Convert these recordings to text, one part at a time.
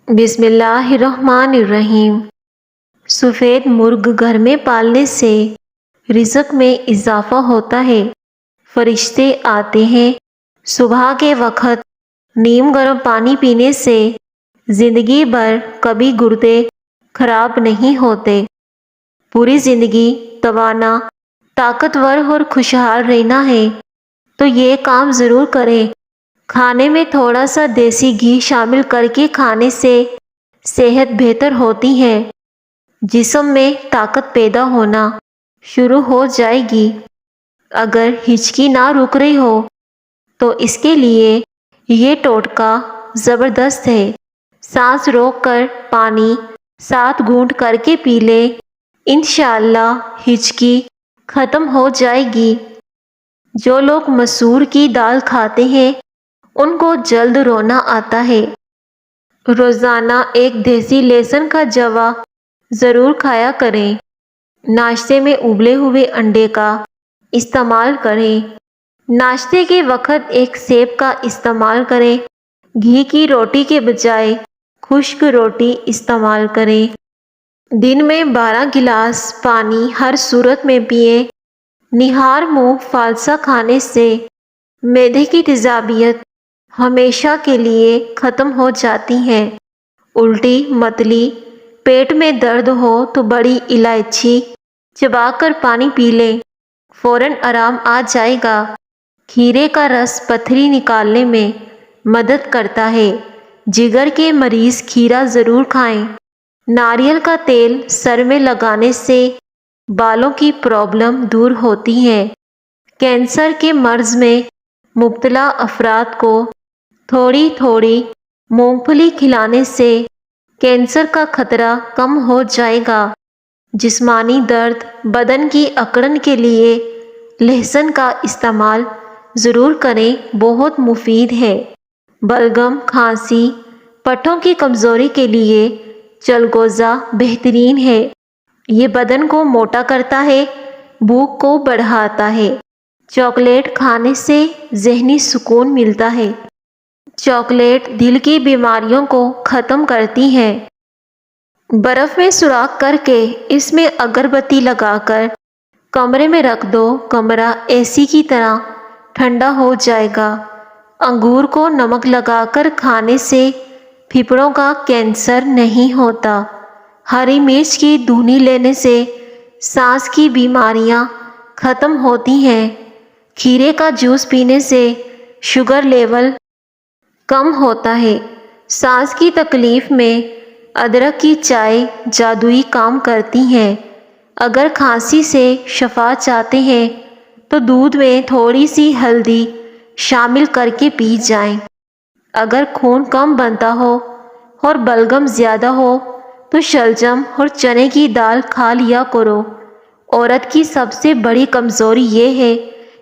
بسم اللہ الرحمن الرحیم۔ سفید مرغ گھر میں پالنے سے رزق میں اضافہ ہوتا ہے۔ فرشتے آتے ہیں۔ صبح کے وقت نیم گرم پانی پینے سے زندگی بھر کبھی گردے خراب نہیں ہوتے۔ پوری زندگی توانا، طاقتور اور خوشحال رہنا ہے تو یہ کام ضرور کریں۔ کھانے میں تھوڑا سا دیسی گھی شامل کر کے کھانے سے صحت بہتر ہوتی ہے۔ جسم میں طاقت پیدا ہونا شروع ہو جائے گی۔ اگر ہچکی نہ رک رہی ہو تو اس کے لیے یہ ٹوٹکا زبردست ہے۔ سانس روک کر پانی 7 گھونٹ کر کے پی لے، انشاءاللہ ہچکی ختم ہو جائے گی۔ جو لوگ مسور کی دال کھاتے ہیں ان کو جلد رونا آتا ہے۔ روزانہ ایک دیسی لہسن کا جوا ضرور کھایا کریں۔ ناشتے میں ابلے ہوئے انڈے کا استعمال کریں۔ ناشتے کے وقت ایک سیب کا استعمال کریں۔ گھی کی روٹی کے بجائے خشک روٹی استعمال کریں۔ دن میں 12 گلاس پانی ہر صورت میں پئیں۔ نہار منہ فالسا کھانے سے معدے کی تیزابیت ہمیشہ کے لیے ختم ہو جاتی ہے۔ الٹی متلی، پیٹ میں درد ہو تو بڑی الائچی چبا کر پانی پی لیں، فوراً آرام آ جائے گا۔ کھیرے کا رس پتھری نکالنے میں مدد کرتا ہے۔ جگر کے مریض کھیرا ضرور کھائیں۔ ناریل کا تیل سر میں لگانے سے بالوں کی پرابلم دور ہوتی ہے۔ کینسر کے مرض میں مبتلا افراد کو تھوڑی تھوڑی مونگ پھلی کھلانے سے کینسر کا خطرہ کم ہو جائے گا۔ جسمانی درد، بدن کی اکڑن کے لیے لہسن کا استعمال ضرور کریں، بہت مفید ہے۔ بلغم، کھانسی، پٹھوں کی کمزوری کے لیے چلگوزہ بہترین ہے۔ یہ بدن کو موٹا کرتا ہے، بھوک کو بڑھاتا ہے۔ چاکلیٹ کھانے سے ذہنی سکون ملتا ہے۔ چاکلیٹ دل کی بیماریوں کو ختم کرتی ہے۔ برف میں سوراخ کر کے اس میں اگربتی لگا کر کمرے میں رکھ دو، کمرہ اے سی کی طرح ٹھنڈا ہو جائے گا۔ انگور کو نمک لگا کر کھانے سے پھیپھڑوں کا کینسر نہیں ہوتا۔ ہری مرچ کی دھنی لینے سے سانس کی بیماریاں ختم ہوتی ہیں۔ کھیرے کا جوس پینے سے شوگر لیول کم ہوتا ہے۔ سانس کی تکلیف میں ادرک کی چائے جادوئی کام کرتی ہے۔ اگر کھانسی سے شفا چاہتے ہیں تو دودھ میں تھوڑی سی ہلدی شامل کر کے پی جائیں۔ اگر خون کم بنتا ہو اور بلغم زیادہ ہو تو شلجم اور چنے کی دال کھا لیا کرو۔ عورت کی سب سے بڑی کمزوری یہ ہے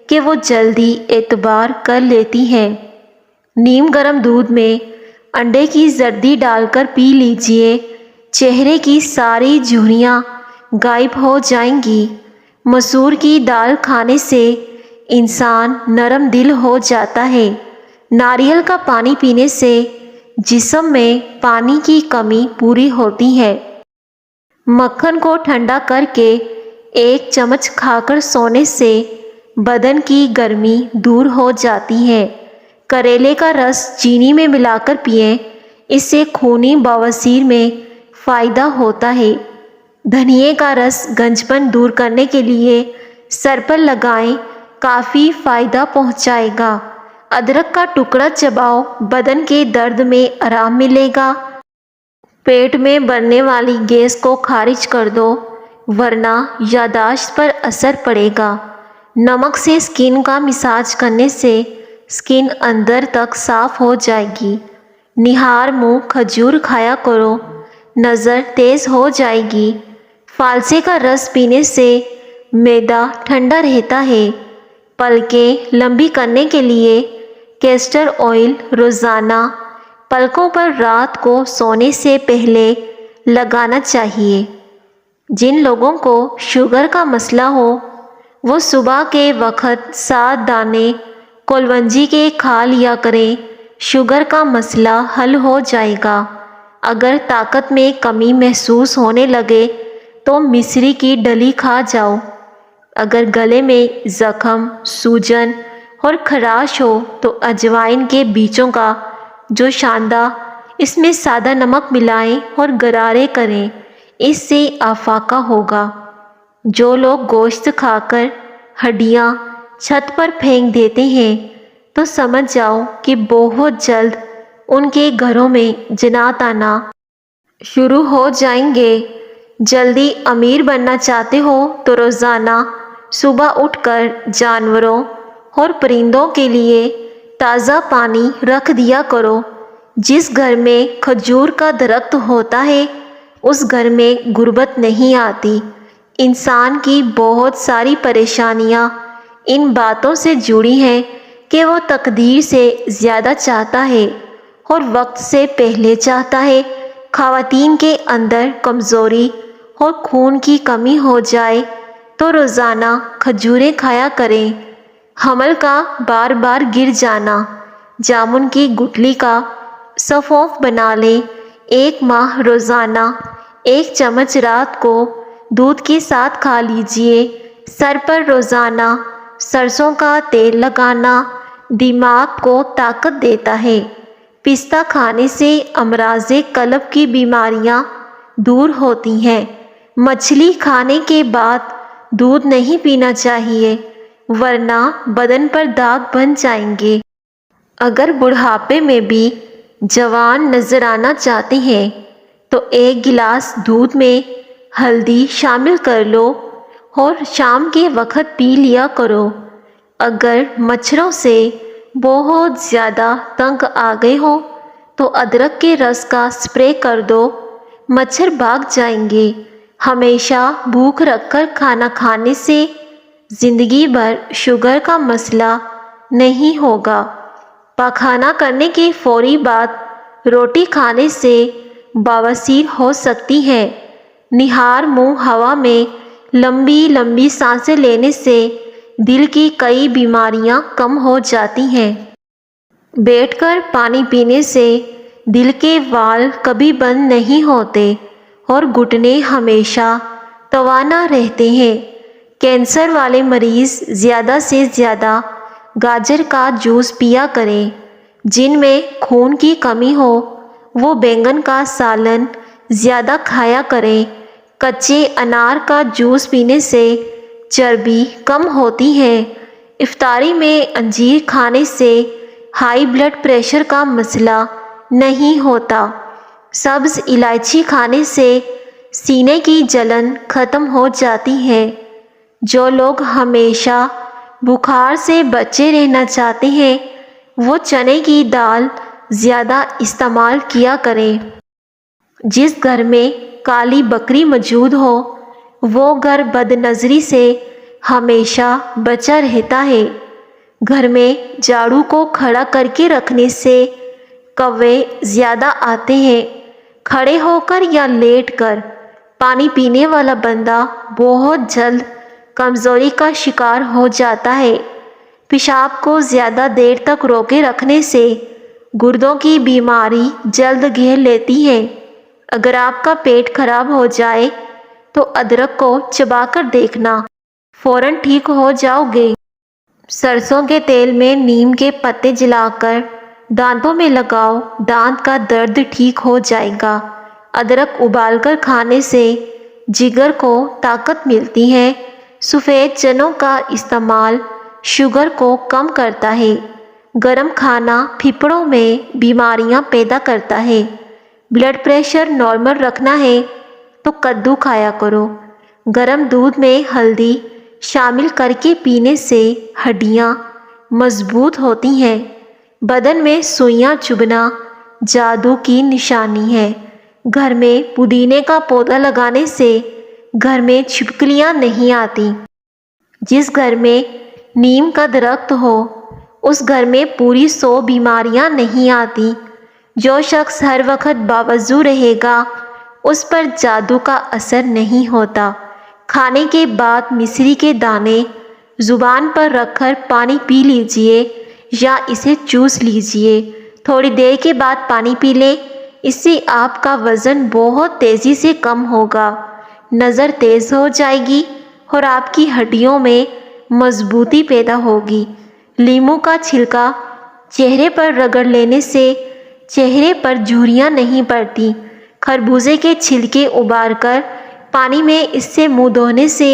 کہ وہ جلدی اعتبار کر لیتی ہے۔ نیم گرم دودھ میں انڈے کی زردی ڈال کر پی لیجئے، چہرے کی ساری جھریاں غائب ہو جائیں گی۔ مسور کی دال کھانے سے انسان نرم دل ہو جاتا ہے۔ ناریل کا پانی پینے سے جسم میں پانی کی کمی پوری ہوتی ہے۔ مکھن کو ٹھنڈا کر کے 1 چمچ کھا کر سونے سے بدن کی گرمی دور ہو جاتی ہے۔ کریلے کا رس چینی میں ملا کر پئیں، اس سے خونی بواسیر میں فائدہ ہوتا ہے۔ دھنیے کا رس گنجپن دور کرنے کے لیے سر پر لگائیں، کافی فائدہ پہنچائے گا۔ ادرک کا ٹکڑا چباؤ، بدن کے درد میں آرام ملے گا۔ پیٹ میں بننے والی گیس کو خارج کر دو ورنہ یادداشت پر اثر پڑے گا۔ نمک سے سکن کا مساج کرنے سے سکن اندر تک صاف ہو جائے گی۔ نہار منہ کھجور کھایا کرو، نظر تیز ہو جائے گی۔ فالسے کا رس پینے سے معدہ ٹھنڈا رہتا ہے۔ پلکیں لمبی کرنے کے لیے کیسٹر آئل روزانہ پلکوں پر رات کو سونے سے پہلے لگانا چاہیے۔ جن لوگوں کو شوگر کا مسئلہ ہو وہ صبح کے وقت 7 دانے کلونجی کے کھا لیا کریں، شوگر کا مسئلہ حل ہو جائے گا۔ اگر طاقت میں کمی محسوس ہونے لگے تو مصری کی ڈلی کھا جاؤ۔ اگر گلے میں زخم، سوجن اور خراش ہو تو اجوائن کے بیجوں کا جو شاندہ اس میں سادہ نمک ملائیں اور غرارے کریں، اس سے افاقہ ہوگا۔ جو لوگ گوشت کھا کر ہڈیاں چھت پر پھینک دیتے ہیں تو سمجھ جاؤ کہ بہت جلد ان کے گھروں میں جنات آنا شروع ہو جائیں گے۔ جلدی امیر بننا چاہتے ہو تو روزانہ صبح اٹھ کر جانوروں اور پرندوں کے لیے تازہ پانی رکھ دیا کرو۔ جس گھر میں کھجور کا درخت ہوتا ہے اس گھر میں غربت نہیں آتی۔ انسان کی بہت ساری پریشانیاں ان باتوں سے جڑی ہیں کہ وہ تقدیر سے زیادہ چاہتا ہے اور وقت سے پہلے چاہتا ہے۔ خواتین کے اندر کمزوری اور خون کی کمی ہو جائے تو روزانہ کھجوریں کھایا کریں۔ حمل کا بار بار گر جانا، جامن کی گٹلی کا سفوف بنا لیں۔ 1 ماہ روزانہ 1 چمچ رات کو دودھ کے ساتھ کھا لیجئے۔ سر پر روزانہ سرسوں کا تیل لگانا دماغ کو طاقت دیتا ہے۔ پستہ کھانے سے امراض قلب کی بیماریاں دور ہوتی ہیں۔ مچھلی کھانے کے بعد دودھ نہیں پینا چاہیے ورنہ بدن پر داغ بن جائیں گے۔ اگر بڑھاپے میں بھی جوان نظر آنا چاہتے ہیں تو 1 گلاس دودھ میں ہلدی شامل کر لو اور شام کے وقت پی لیا کرو۔ اگر مچھروں سے بہت زیادہ تنگ آ گئے ہو تو ادرک کے رس کا سپرے کر دو، مچھر بھاگ جائیں گے۔ ہمیشہ بھوک رکھ کر کھانا کھانے سے زندگی بھر شوگر کا مسئلہ نہیں ہوگا۔ پاخانہ کرنے کے فوری بعد روٹی کھانے سے بواسیر ہو سکتی ہے۔ نہار منہ ہوا میں لمبی لمبی سانسیں لینے سے دل کی کئی بیماریاں کم ہو جاتی ہیں۔ بیٹھ کر پانی پینے سے دل کے وال کبھی بند نہیں ہوتے اور گھٹنے ہمیشہ توانا رہتے ہیں۔ کینسر والے مریض زیادہ سے زیادہ گاجر کا جوس پیا کریں۔ جن میں خون کی کمی ہو وہ بینگن کا سالن زیادہ کھایا کریں۔ کچے انار کا جوس پینے سے چربی کم ہوتی ہے۔ افطاری میں انجیر کھانے سے ہائی بلڈ پریشر کا مسئلہ نہیں ہوتا۔ سبز الائچی کھانے سے سینے کی جلن ختم ہو جاتی ہے۔ جو لوگ ہمیشہ بخار سے بچے رہنا چاہتے ہیں وہ چنے کی دال زیادہ استعمال کیا کریں۔ جس گھر میں کالی بکری موجود ہو وہ گھر بد نظری سے ہمیشہ بچا رہتا ہے۔ گھر میں جھاڑو کو کھڑا کر کے رکھنے سے کوے زیادہ آتے ہیں۔ کھڑے ہو کر یا لیٹ کر پانی پینے والا بندہ بہت جلد کمزوری کا شکار ہو جاتا ہے۔ پیشاب کو زیادہ دیر تک روکے رکھنے سے گردوں کی بیماری جلد گھیر لیتی ہے۔ اگر آپ کا پیٹ خراب ہو جائے تو ادرک کو چبا کر دیکھنا، فوراً ٹھیک ہو جاؤ گے۔ سرسوں کے تیل میں نیم کے پتے جلا کر دانتوں میں لگاؤ، دانت کا درد ٹھیک ہو جائے گا۔ ادرک ابال کر کھانے سے جگر کو طاقت ملتی ہے۔ سفید چنوں کا استعمال شوگر کو کم کرتا ہے۔ گرم کھانا پھیپھڑوں میں بیماریاں پیدا کرتا ہے۔ بلڈ پریشر نارمل رکھنا ہے تو کدو کھایا کرو۔ گرم دودھ میں ہلدی شامل کر کے پینے سے ہڈیاں مضبوط ہوتی ہیں۔ بدن میں سوئیاں چبھنا جادو کی نشانی ہے۔ گھر میں پودینے کا پودا لگانے سے گھر میں چھپکلیاں نہیں آتی۔ جس گھر میں نیم کا درخت ہو اس گھر میں پوری 100 بیماریاں نہیں آتی۔ جو شخص ہر وقت باوضو رہے گا اس پر جادو کا اثر نہیں ہوتا۔ کھانے کے بعد مصری کے دانے زبان پر رکھ کر پانی پی لیجئے یا اسے چوس لیجئے۔ تھوڑی دیر کے بعد پانی پی لیں، اس سے آپ کا وزن بہت تیزی سے کم ہوگا، نظر تیز ہو جائے گی اور آپ کی ہڈیوں میں مضبوطی پیدا ہوگی۔ لیموں کا چھلکا چہرے پر رگڑ لینے سے چہرے پر جھریاں نہیں پڑتی۔ خربوزے کے چھلکے ابال کر پانی میں اس سے منہ دھونے سے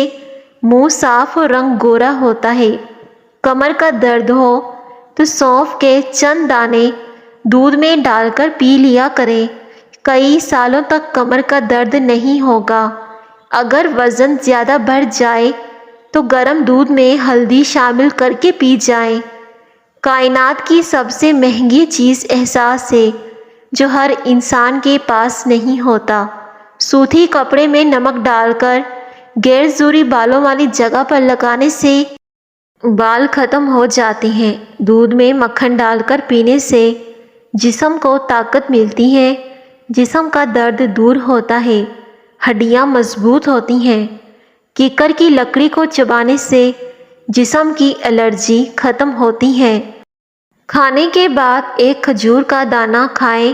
منہ صاف اور رنگ گورا ہوتا ہے۔ کمر کا درد ہو تو سونف کے چند دانے دودھ میں ڈال کر پی لیا کریں، کئی سالوں تک کمر کا درد نہیں ہوگا۔ اگر وزن زیادہ بڑھ جائے تو گرم دودھ میں ہلدی شامل کر کے پی جائیں۔ کائنات کی سب سے مہنگی چیز احساس ہے، جو ہر انسان کے پاس نہیں ہوتا۔ سوتی کپڑے میں نمک ڈال کر غیر ضروری بالوں والی جگہ پر لگانے سے بال ختم ہو جاتے ہیں۔ دودھ میں مکھن ڈال کر پینے سے جسم کو طاقت ملتی ہے، جسم کا درد دور ہوتا ہے، ہڈیاں مضبوط ہوتی ہیں۔ کیکر کی لکڑی کو چبانے سے جسم کی الرجی ختم ہوتی ہے۔ کھانے کے بعد ایک کھجور کا دانہ کھائیں۔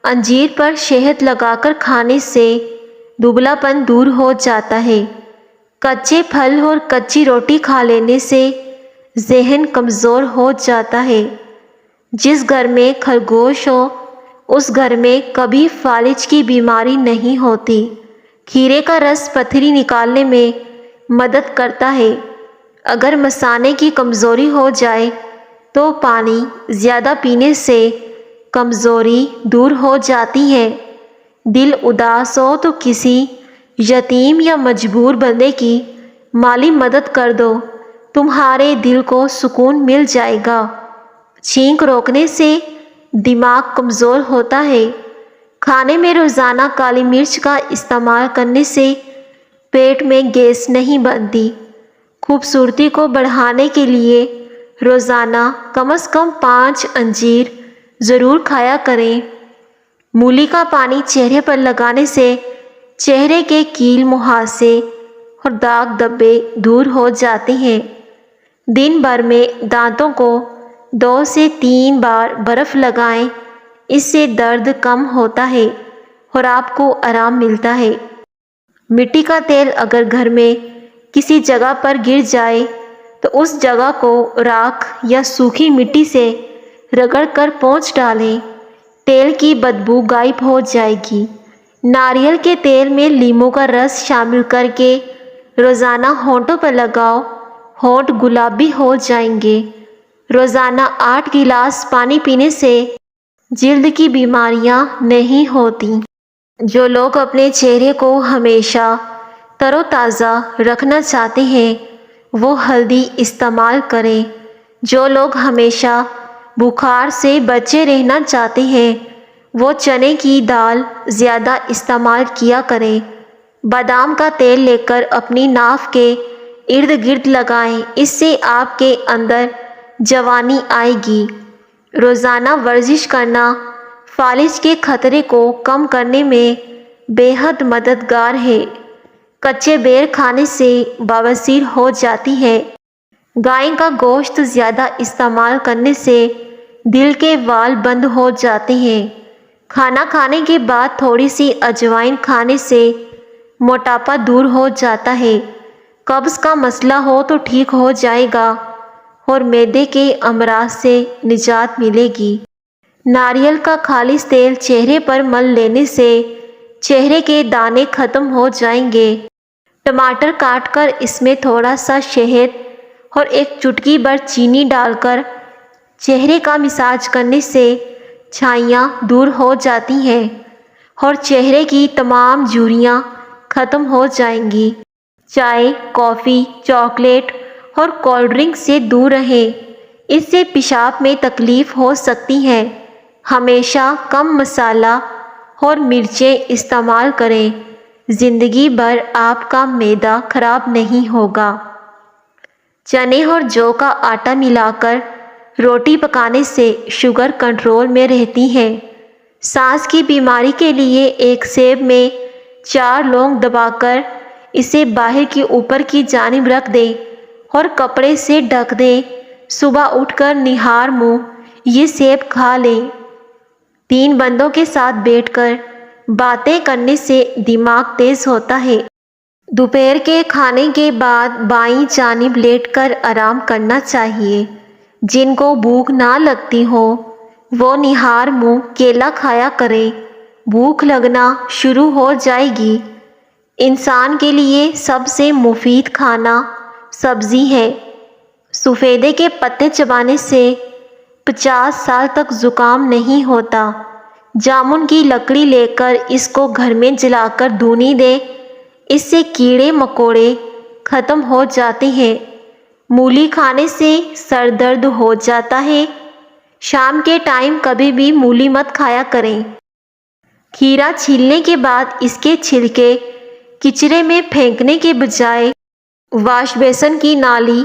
انجیر پر شہد لگا کر کھانے سے دبلا پن دور ہو جاتا ہے۔ کچے پھل اور کچی روٹی کھا لینے سے ذہن کمزور ہو جاتا ہے۔ جس گھر میں خرگوش ہو اس گھر میں کبھی فالج کی بیماری نہیں ہوتی۔ کھیرے کا رس پتھری نکالنے میں مدد کرتا ہے۔ اگر مثانے کی کمزوری ہو جائے تو پانی زیادہ پینے سے کمزوری دور ہو جاتی ہے۔ دل اداس ہو تو کسی یتیم یا مجبور بندے کی مالی مدد کر دو، تمہارے دل کو سکون مل جائے گا۔ چھینک روکنے سے دماغ کمزور ہوتا ہے۔ کھانے میں روزانہ کالی مرچ کا استعمال کرنے سے پیٹ میں گیس نہیں بنتی۔ خوبصورتی کو بڑھانے کے لیے روزانہ کم از کم 5 انجیر ضرور کھایا کریں۔ مولی کا پانی چہرے پر لگانے سے چہرے کے کیل مہاسے اور داغ دھبے دور ہو جاتے ہیں۔ دن بھر میں دانتوں کو 2 سے 3 بار برف لگائیں، اس سے درد کم ہوتا ہے اور آپ کو آرام ملتا ہے۔ مٹی کا تیل اگر گھر میں کسی جگہ پر گر جائے تو اس جگہ کو راکھ یا سوکھی مٹی سے رگڑ کر پونچھ ڈالیں، تیل کی بدبو غائب ہو جائے گی۔ ناریل کے تیل میں لیموں کا رس شامل کر کے روزانہ ہونٹوں پر لگاؤ، ہونٹ گلابی ہو جائیں گے۔ روزانہ 8 گلاس پانی پینے سے جلد کی بیماریاں نہیں ہوتی۔ جو لوگ اپنے چہرے کو ہمیشہ تر و تازہ رکھنا چاہتے ہیں وہ ہلدی استعمال کریں۔ جو لوگ ہمیشہ بخار سے بچے رہنا چاہتے ہیں وہ چنے کی دال زیادہ استعمال کیا کریں۔ بادام کا تیل لے کر اپنی ناف کے ارد گرد لگائیں، اس سے آپ کے اندر جوانی آئے گی۔ روزانہ ورزش کرنا فالج کے خطرے کو کم کرنے میں بے حد مددگار ہے۔ کچے بیر کھانے سے بواسیر ہو جاتی ہے۔ گائے کا گوشت زیادہ استعمال کرنے سے دل کے وال بند ہو جاتے ہیں۔ کھانا کھانے کے بعد تھوڑی سی اجوائن کھانے سے موٹاپا دور ہو جاتا ہے۔ قبض کا مسئلہ ہو تو ٹھیک ہو جائے گا اور معدے کے امراض سے نجات ملے گی۔ ناریل کا خالص تیل چہرے پر مل لینے سے چہرے کے دانے ختم ہو جائیں گے۔ ٹماٹر کاٹ کر اس میں تھوڑا سا شہد اور ایک چٹکی بھر چینی ڈال کر چہرے کا مساج کرنے سے چھائیاں دور ہو جاتی ہیں اور چہرے کی تمام جھریاں ختم ہو جائیں گی۔ چائے، کافی، چاکلیٹ اور کولڈ ڈرنک سے دور رہیں، اس سے پیشاب میں تکلیف ہو سکتی ہے۔ ہمیشہ کم مسالہ اور مرچیں استعمال کریں، زندگی بھر آپ کا معدہ خراب نہیں ہوگا۔ چنے اور جو کا آٹا ملا کر روٹی پکانے سے شوگر کنٹرول میں رہتی ہے۔ سانس کی بیماری کے لیے ایک سیب میں 4 لونگ دبا کر اسے باہر کی اوپر کی جانب رکھ دیں اور کپڑے سے ڈھک دیں۔ صبح اٹھ کر نہار منہ یہ سیب کھا لیں۔ 3 بندوں کے ساتھ بیٹھ کر باتیں کرنے سے دماغ تیز ہوتا ہے۔ دوپہر کے کھانے کے بعد بائیں جانب لیٹ کر آرام کرنا چاہیے۔ جن کو بھوک نہ لگتی ہو وہ نہار منہ کیلا کھایا کریں، بھوک لگنا شروع ہو جائے گی۔ انسان کے لیے سب سے مفید کھانا سبزی ہے۔ سفیدے کے پتے چبانے سے 50 سال تک زکام نہیں ہوتا۔ جامن کی لکڑی لے کر اس کو گھر میں جلا کر دھونی دے، اس سے کیڑے مکوڑے ختم ہو جاتے ہیں۔ مولی کھانے سے سر درد ہو جاتا ہے۔ شام کے ٹائم کبھی بھی مولی مت کھایا کریں۔ کھیرا چھیلنے کے بعد اس کے چھلکے کچرے میں پھینکنے کے بجائے واش بیسن کی نالی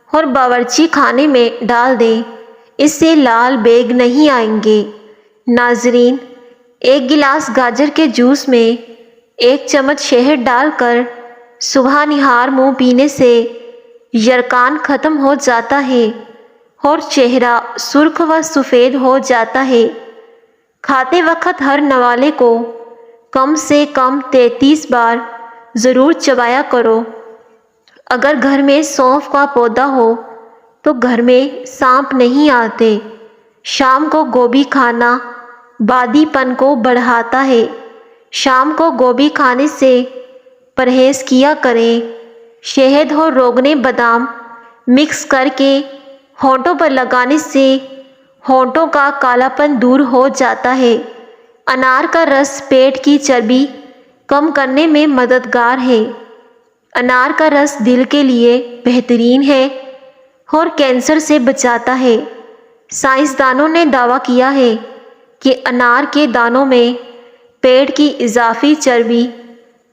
اور باورچی خانے میں ڈال دیں، اس سے لال بیگ نہیں آئیں گے۔ ناظرین، 1 گلاس گاجر کے جوس میں 1 چمچ شہد ڈال کر صبح نہار منہ پینے سے یرقان ختم ہو جاتا ہے اور چہرہ سرخ و سفید ہو جاتا ہے۔ کھاتے وقت ہر نوالے کو کم سے کم 33 بار ضرور چبایا کرو۔ اگر گھر میں سونف کا پودا ہو تو گھر میں سانپ نہیں آتے۔ شام کو گوبھی کھانا بادی پن کو بڑھاتا ہے۔ شام کو گوبھی کھانے سے پرہیز کیا کریں۔ شہد اور روغن بادام مکس کر کے ہونٹوں پر لگانے سے ہونٹوں کا کالا پن دور ہو جاتا ہے۔ انار کا رس پیٹ کی چربی کم کرنے میں مددگار ہے۔ انار کا رس دل کے لیے بہترین ہے اور کینسر سے بچاتا ہے۔ سائنسدانوں نے دعویٰ کیا ہے کہ انار کے دانوں میں پیٹ کی اضافی چربی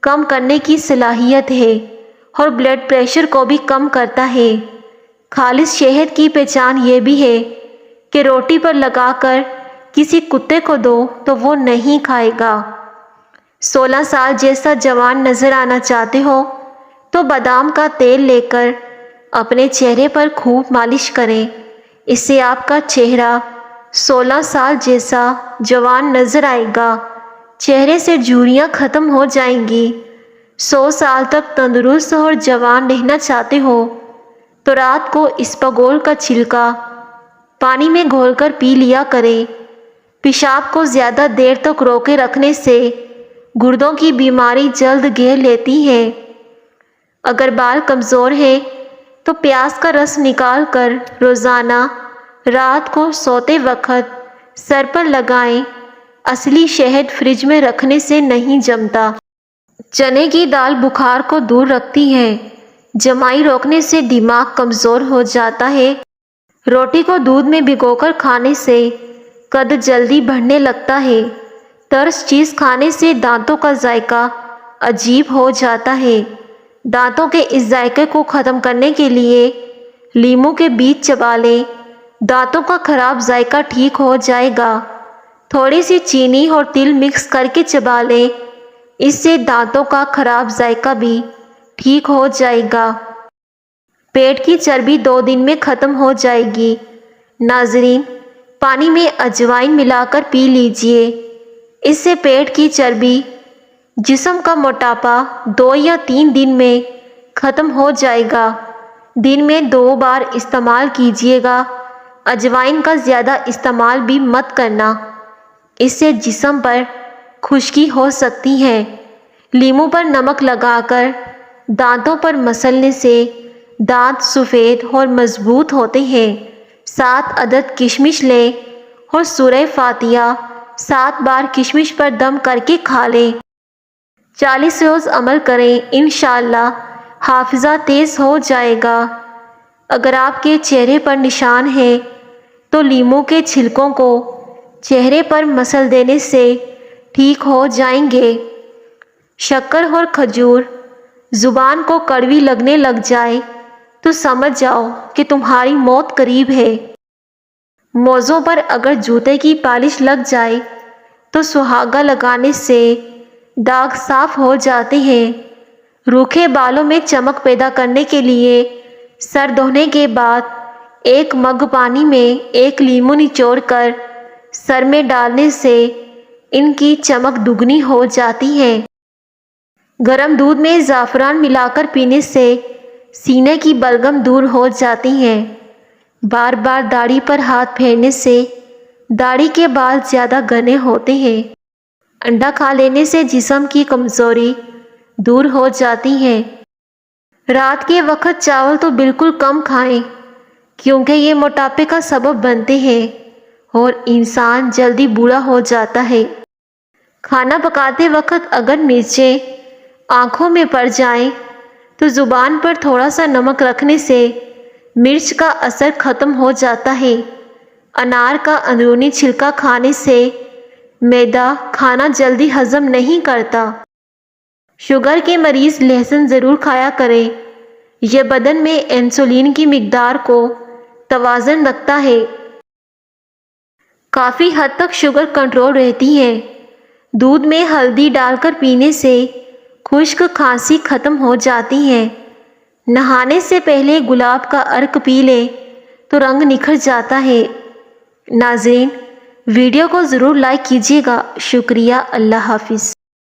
کم کرنے کی صلاحیت ہے اور بلڈ پریشر کو بھی کم کرتا ہے۔ خالص شہد کی پہچان یہ بھی ہے کہ روٹی پر لگا کر کسی کتے کو دو تو وہ نہیں کھائے گا۔ 16 سال جیسا جوان نظر آنا چاہتے ہو تو بادام کا تیل لے کر اپنے چہرے پر خوب مالش کریں، اس سے آپ کا چہرہ 16 سال جیسا جوان نظر آئے گا۔ چہرے سے جھریاں ختم ہو جائیں گی۔ 100 سال تک تندرست اور جوان رہنا چاہتے ہو تو رات کو اسپغول کا چھلکا پانی میں گھول کر پی لیا کریں۔ پیشاب کو زیادہ دیر تک روکے رکھنے سے گردوں کی بیماری جلد گھیر لیتی ہے۔ اگر بال کمزور ہیں تو پیاز کا رس نکال کر روزانہ رات کو سوتے وقت سر پر لگائیں۔ اصلی شہد فریج میں رکھنے سے نہیں جمتا۔ چنے کی دال بخار کو دور رکھتی ہے۔ جمائی روکنے سے دماغ کمزور ہو جاتا ہے۔ روٹی کو دودھ میں بھگو کر کھانے سے قد جلدی بڑھنے لگتا ہے۔ ترش چیز کھانے سے دانتوں کا ذائقہ عجیب ہو جاتا ہے۔ دانتوں کے اس ذائقے کو ختم کرنے کے لیے لیموں کے بیج چبا لیں، دانتوں کا خراب ذائقہ ٹھیک ہو جائے گا۔ تھوڑی سی چینی اور تل مکس کر کے چبا لیں، اس سے دانتوں کا خراب ذائقہ بھی ٹھیک ہو جائے گا۔ پیٹ کی چربی 2 دن میں ختم ہو جائے گی۔ ناظرین، پانی میں اجوائن ملا کر پی لیجئے، اس سے پیٹ کی چربی، جسم کا موٹاپا 2 یا 3 دن میں ختم ہو جائے گا۔ دن میں 2 بار استعمال کیجیے گا۔ اجوائن کا زیادہ استعمال بھی مت کرنا، اس سے جسم پر خشکی ہو سکتی ہے۔ لیموں پر نمک لگا کر دانتوں پر مسلنے سے دانت سفید اور مضبوط ہوتے ہیں۔ 7 عدد کشمش لیں اور سورہ فاتحہ 7 بار کشمش پر دم کر کے کھا لیں۔ 40 روز عمل کریں، انشاءاللہ حافظہ تیز ہو جائے گا۔ اگر آپ کے چہرے پر نشان ہے تو لیموں کے چھلکوں کو چہرے پر مسل دینے سے ٹھیک ہو جائیں گے۔ شکر اور کھجور زبان کو کڑوی لگنے لگ جائے تو سمجھ جاؤ کہ تمہاری موت قریب ہے۔ موزوں پر اگر جوتے کی پالش لگ جائے تو سہاگا لگانے سے داغ صاف ہو جاتے ہیں۔ روکھے بالوں میں چمک پیدا کرنے کے لیے سر دھونے کے بعد 1 مگ پانی میں 1 لیموں نچوڑ کر سر میں ڈالنے سے ان کی چمک دگنی ہو جاتی ہے۔ گرم دودھ میں زعفران ملا کر پینے سے سینے کی بلغم دور ہو جاتی ہے۔ بار بار داڑھی پر ہاتھ پھیرنے سے داڑھی کے بال زیادہ گھنے ہوتے ہیں۔ انڈا کھا لینے سے جسم کی کمزوری دور ہو جاتی ہے۔ رات کے وقت چاول تو بالکل کم کھائیں کیونکہ یہ موٹاپے کا سبب بنتے ہیں اور انسان جلدی بوڑھا ہو جاتا ہے۔ کھانا پکاتے وقت اگر مرچیں آنکھوں میں پڑ جائیں تو زبان پر تھوڑا سا نمک رکھنے سے مرچ کا اثر ختم ہو جاتا ہے۔ انار کا اندرونی چھلکا کھانے سے معدہ کھانا جلدی ہضم نہیں کرتا۔ شوگر کے مریض لہسن ضرور کھایا کریں، یہ بدن میں انسولین کی مقدار کو توازن رکھتا ہے۔ کافی حد تک شوگر کنٹرول رہتی ہے۔ دودھ میں ہلدی ڈال کر پینے سے خشک کھانسی ختم ہو جاتی ہے۔ نہانے سے پہلے گلاب کا عرق پی لیں تو رنگ نکھر جاتا ہے۔ ناظرین، ویڈیو کو ضرور لائک کیجیے گا۔ شکریہ۔ اللہ حافظ۔